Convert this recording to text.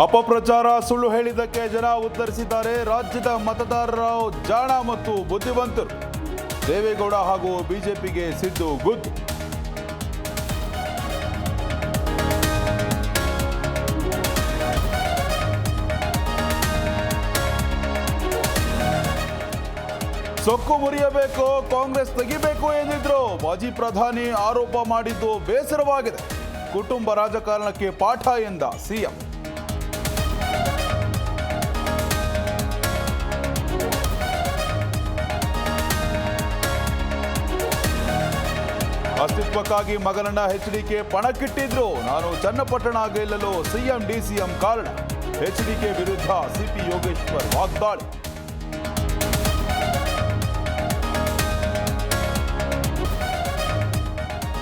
ಅಪಪ್ರಚಾರ ಸುಳ್ಳು ಹೇಳಿದ್ದಕ್ಕೆ ಜನ ಉತ್ತರಿಸಿದ್ದಾರೆ. ರಾಜ್ಯದ ಮತದಾರರ ಜಾಣ ಮತ್ತು ಬುದ್ಧಿವಂತರು. ದೇವೇಗೌಡ ಹಾಗೂ ಬಿಜೆಪಿಗೆ ಸಿದ್ದು ಗುದ್ದು. ಸೊಕ್ಕು ಮುರಿಯಬೇಕು, ಕಾಂಗ್ರೆಸ್ ತೆಗಿಬೇಕು ಎಂದಿದ್ರು. ಮಾಜಿ ಪ್ರಧಾನಿ ಆರೋಪ ಮಾಡಿದ್ದು ಬೇಸರವಾಗಿದೆ. ಕುಟುಂಬ ರಾಜಕಾರಣಕ್ಕೆ ಪಾಠ ಎಂದ ಸಿಎಂ. ಅಸ್ತಿತ್ವಕ್ಕಾಗಿ ಮಗನನ್ನ ಎಚ್ಡಿಕೆ ಪಣಕ್ಕಿಟ್ಟಿದ್ರು. ನಾನು ಚನ್ನಪಟ್ಟಣ ಗೆಲ್ಲಲು ಸಿಎಂ ಡಿಸಿಎಂ ಕಾರಣ. ಎಚ್ಡಿಕೆ ವಿರುದ್ಧ ಸಿಪಿ ಯೋಗೇಶ್ವರ್ ವಾಗ್ದಾಳಿ.